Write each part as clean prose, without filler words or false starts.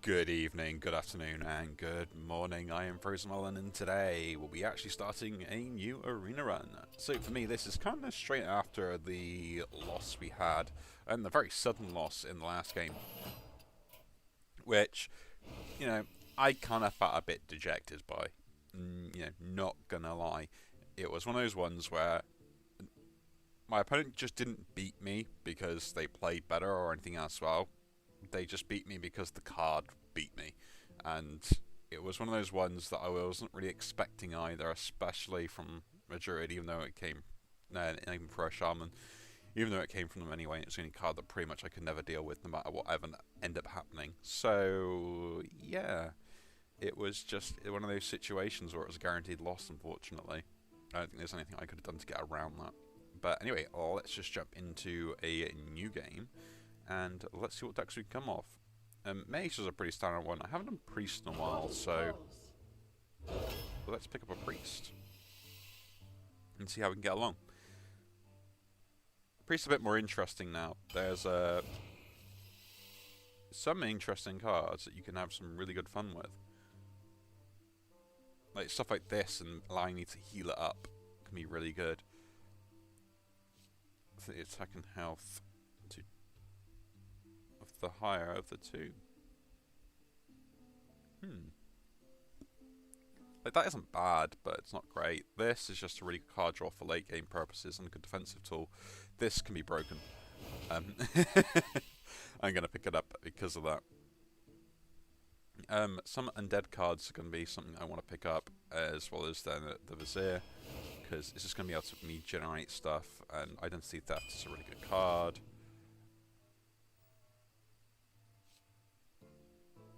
Good evening, good afternoon, and good morning. I am FrozenMelon, and today we'll be actually starting a new arena run. So for me, this is kind of straight after the loss we had, and the very sudden loss in the last game, which, you know, I kind of felt a bit dejected by. Not gonna lie, it was one of those ones where my opponent just didn't beat me because they played better or anything else. Well, they just beat me because the card beat me, and it was one of those ones that I wasn't really expecting either, especially from Madrid, even though it came, even for a shaman, even though it came from them anyway. It's the only card that pretty much I could never deal with, no matter what ever end up happening. So yeah, it was just one of those situations where it was a guaranteed loss. Unfortunately, I don't think there's anything I could have done to get around that. But anyway, let's just jump into a new game and let's see what decks we can come off. Mage is a pretty standard one. I haven't done Priest in a while, so let's pick up a Priest and see how we can get along. Priest is a bit more interesting now. There's some interesting cards that you can have some really good fun with. Like stuff like this and allowing you to heal it up can be really good. The attack and health of the higher of the two. Like, that isn't bad, but it's not great. This is just a really good card draw for late game purposes and a good defensive tool. This can be broken. I'm going to pick it up because of that. Some undead cards are going to be something I want to pick up, as well as the Vizier, because it's just going to be able to me generate stuff, and Identity Theft is a really good card.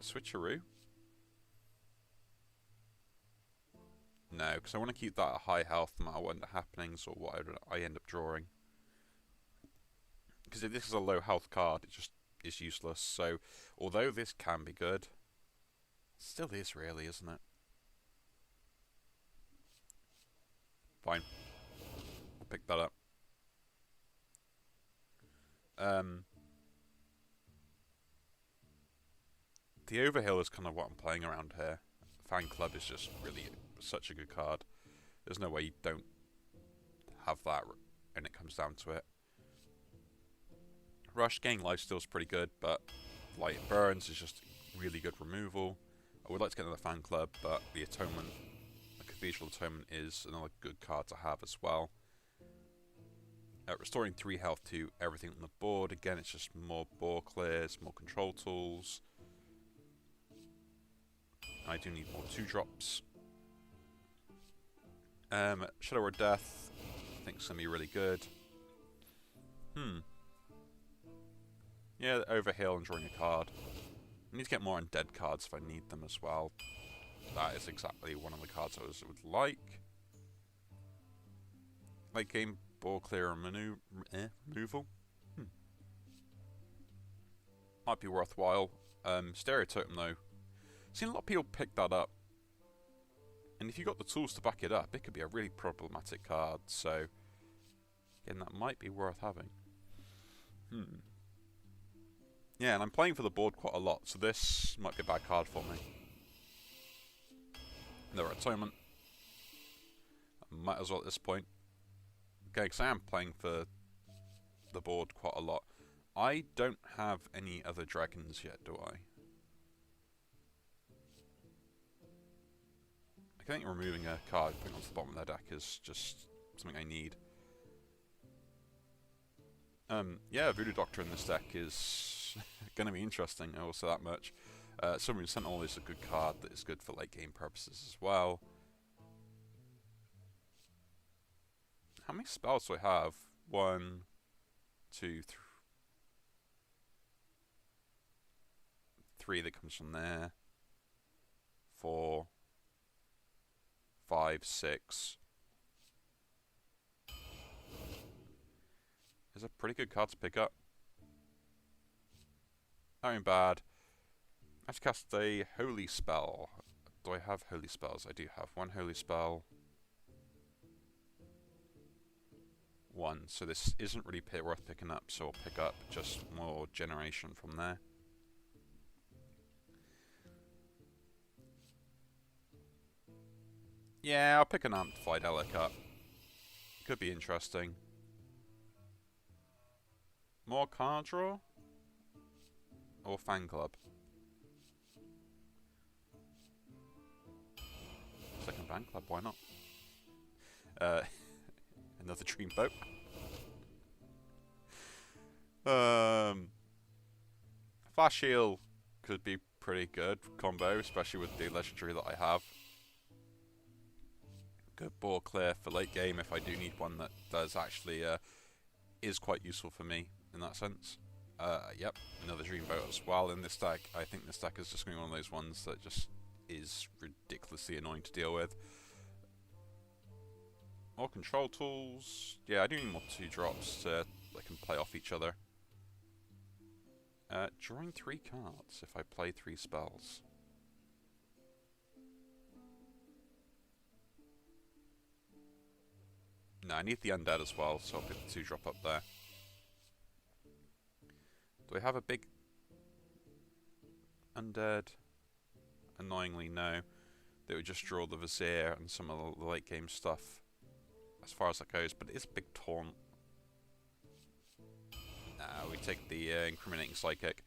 Switcheroo? No, because I want to keep that at high health no matter what happenings or what I end up drawing. Because if this is a low health card, it just is useless. So, although this can be good, it still is really, isn't it? Fine. I'll pick that up. The Overhill is kind of what I'm playing around here. Fan Club is just really such a good card. There's no way you don't have that when it comes down to it. Rush getting lifesteal is pretty good, but Light Burns is just really good removal. I would like to get another Fan Club, but the Atonement, the Cathedral Atonement, is another good card to have as well. Restoring 3 health to everything on the board. Again, it's just more board clears, more control tools. I do need more 2-drops. Shadow or Death, I think is going to be really good. Yeah, Overhill and drawing a card. I need to get more undead cards if I need them as well. That is exactly one of the cards I would like. Late game, board clear and removal. Might be worthwhile. Stereo Totem though. Seen a lot of people pick that up. And if you've got the tools to back it up, it could be a really problematic card. So, again, that might be worth having. Yeah, and I'm playing for the board quite a lot, so this might be a bad card for me. Another Atonement. I might as well at this point. Okay, because I am playing for the board quite a lot. I don't have any other dragons yet, do I? I think removing a card, putting it onto the bottom of their deck is just something I need. Yeah, Voodoo Doctor in this deck is going to be interesting, I will say that much. Submarine Sentinel is a good card that is good for late game purposes as well. How many spells do I have? 1, 2, 3 that comes from there. 4, 5, 6. Is a pretty good card to pick up. Not even bad. I have to cast a Holy Spell. Do I have Holy Spells? I do have one Holy Spell. 1. So this isn't really worth picking up, so I'll pick up just more generation from there. Yeah, I'll pick an Amplified Ellicott. Could be interesting. More card draw? Or Fan Club? Second Fan Club, why not? Another Dreamboat. Flash Heal could be pretty good combo, especially with the legendary that I have. Good ball clear for late game if I do need one that does actually is quite useful for me in that sense. Yep, another Dreamboat as well in this deck. I think this deck is just going to be one of those ones that just is ridiculously annoying to deal with. More control tools. Yeah, I do need more 2-drops so they can play off each other. Drawing 3 cards if I play 3 spells. No, I need the undead as well, so I'll put the 2-drop up there. Do I have a big undead? Annoyingly, no. They would just draw the Vizier and some of the late game stuff as far as that goes, but it is a big taunt. We take the incriminating Psychic.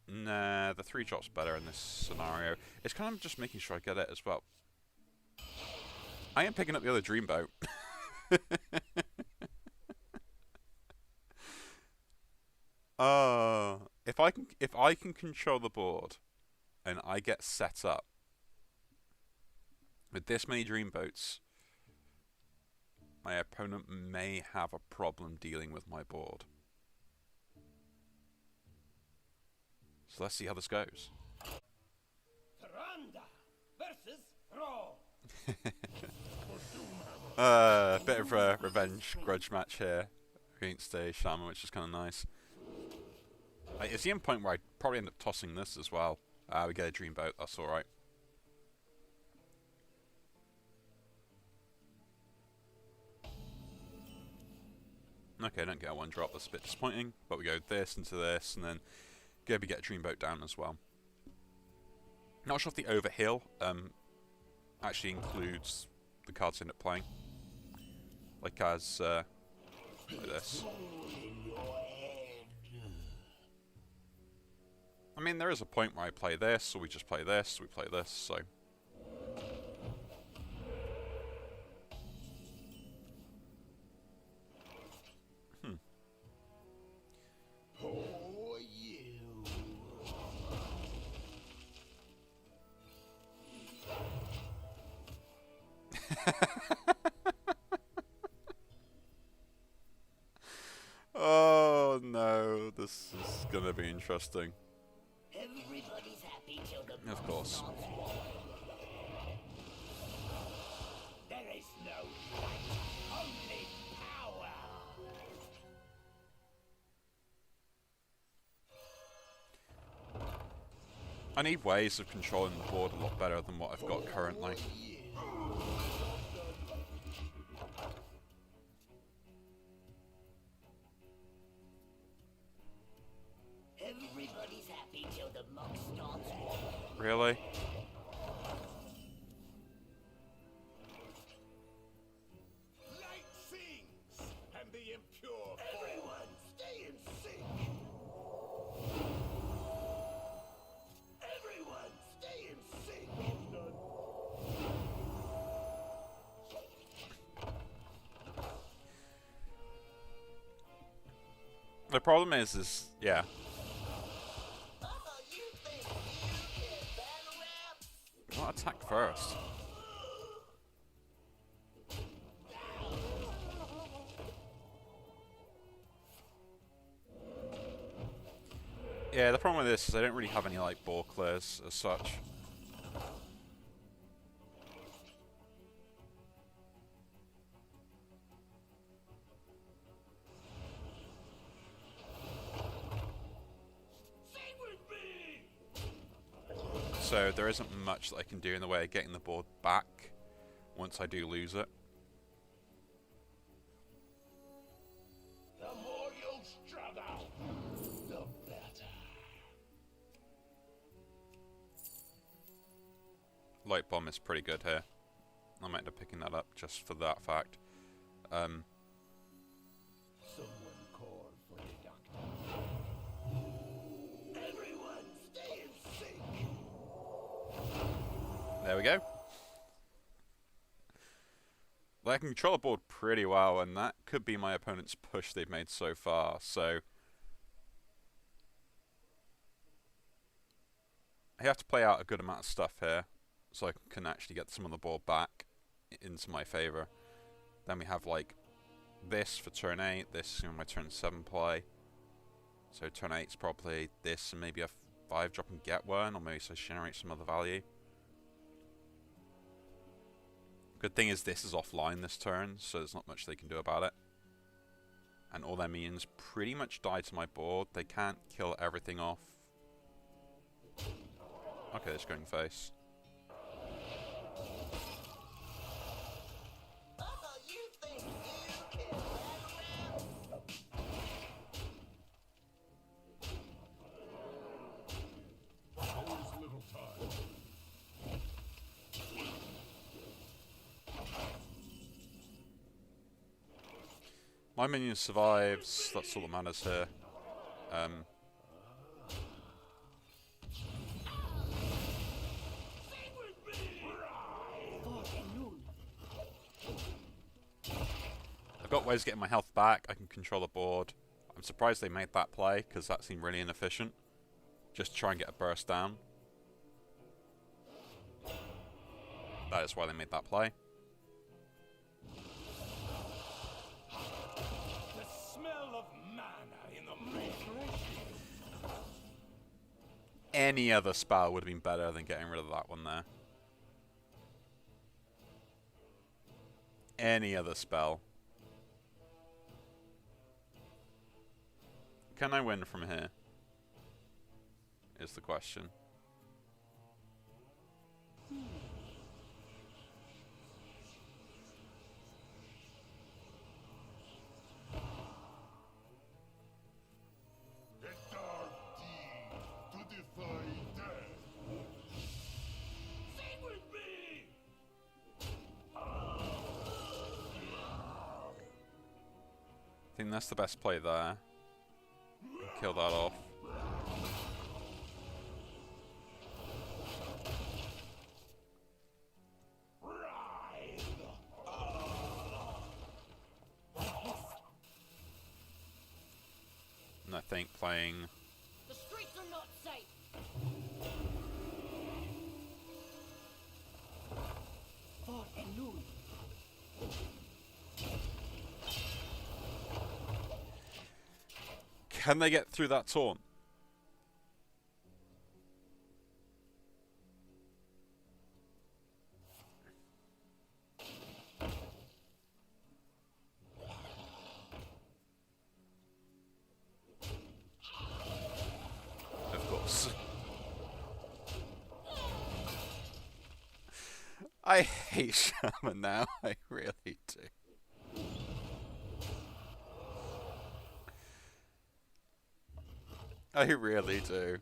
Nah, the 3-drop's better in this scenario. It's kind of just making sure I get it as well. I am picking up the other Dreamboat. If I can control the board and I get set up with this many Dreamboats, my opponent may have a problem dealing with my board. So let's see how this goes. Bit of a revenge grudge match here against a Shaman, which is kind of nice. It's the end point where I'd probably end up tossing this as well. We get a Dreamboat, that's alright. Okay, I don't get a 1-drop, that's a bit disappointing, but we go this into this, and then maybe get a Dreamboat down as well. Not sure if the Overheal actually includes the cards I end up playing. Like as, like this. I mean, there is a point where I play this, or we just play this, or we play this, so... Oh no, this is gonna be interesting. Everybody's happy till the Of course. There is no fight, only power. I need ways of controlling the board a lot better than what I've got currently. Everybody's happy till the monk starts walking. Really? Light sings, and the impure. Everyone, stay in sync. Everyone, stay in sync. The problem is yeah. You think you can battle rap? What attack first? Yeah, the problem with this is I don't really have any like ball clears as such. So there isn't much that I can do in the way of getting the board back once I do lose it. The more you struggle, the better. Light Bomb is pretty good here. I might end up picking that up just for that fact. Someone call for the doctor. Everyone stay in sync. There we go. I can control the board pretty well, and that could be my opponent's push they've made so far. So I have to play out a good amount of stuff here, so I can actually get some of the board back into my favour. Then we have like this for turn 8, this in my turn 7 play. So turn 8 is probably this and maybe a 5 drop and get one, or maybe so generate some other value. Good thing is this is offline this turn, so there's not much they can do about it. And all their minions pretty much die to my board. They can't kill everything off. Okay, they're just going face. Oh, you think you can battle rap? Always little time. My minion survives, that's all that matters here. I've got ways of getting my health back, I can control the board. I'm surprised they made that play, because that seemed really inefficient. Just to try and get a burst down. That is why they made that play. The smell of manna in the refreshing. Any other spell would have been better than getting rid of that one there. Any other spell. Can I win from here? Is the question. A dark deed to defy death. Sing with me! I think that's the best play there. Kill that off. And I think playing... The streets are not safe. Fort Louis. Can they get through that taunt? Of course. I hate Shaman now, I really do. I really do.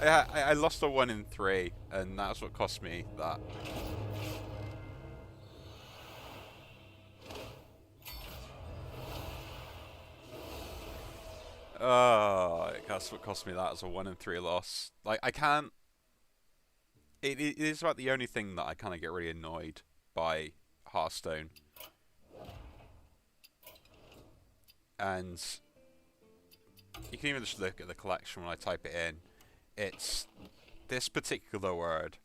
I lost a 1 in 3, and that's what cost me that. Oh, that's what cost me that as a 1 in 3 loss. Like, I can't... It is about the only thing that I kind of get really annoyed by Hearthstone. And you can even just look at the collection when I type it in. It's this particular word.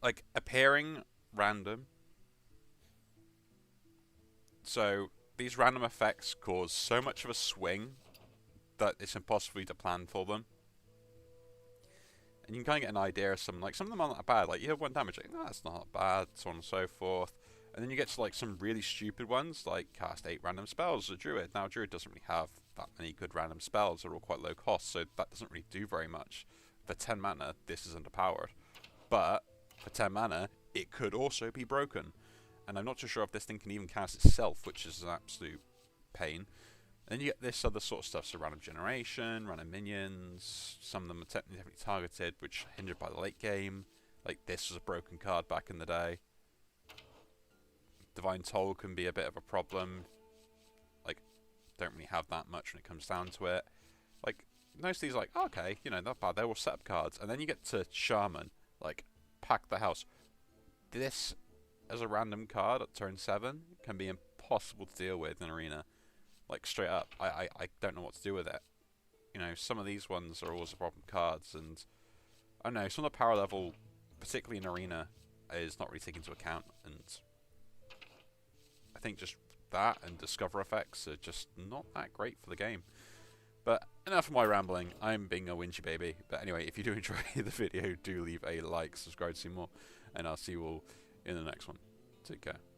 Like, appearing random. So, these random effects cause so much of a swing that it's impossible to plan for them. And you can kind of get an idea of some, like, some of them aren't that bad. Like, you have 1 damage, like, no, that's not bad, so on and so forth. And then you get to, like, some really stupid ones, like cast 8 random spells as a druid. Now, a druid doesn't really have that many good random spells. They're all quite low cost, so that doesn't really do very much. For 10 mana, this is underpowered. But, for 10 mana, it could also be broken. and I'm not too sure if this thing can even cast itself, which is an absolute pain. And then you get this other sort of stuff, so random generation, random minions, some of them are technically targeted, which are hindered by the late game. Like, this was a broken card back in the day. Divine Toll can be a bit of a problem. Like, don't really have that much when it comes down to it. Like, most of these, like, okay, you know, not bad, they're all setup cards. And then you get to Shaman, like, Pack the House. This, as a random card at turn 7, can be impossible to deal with in Arena. Like, straight up, I don't know what to do with it. You know, some of these ones are always a problem cards, and I don't know, some of the power level, particularly in Arena, is not really taken into account, and I think just that and Discover effects are just not that great for the game. But enough of my rambling, I'm being a whingy baby. But anyway, if you do enjoy the video, do leave a like, subscribe to see more, and I'll see you all in the next one. Take care.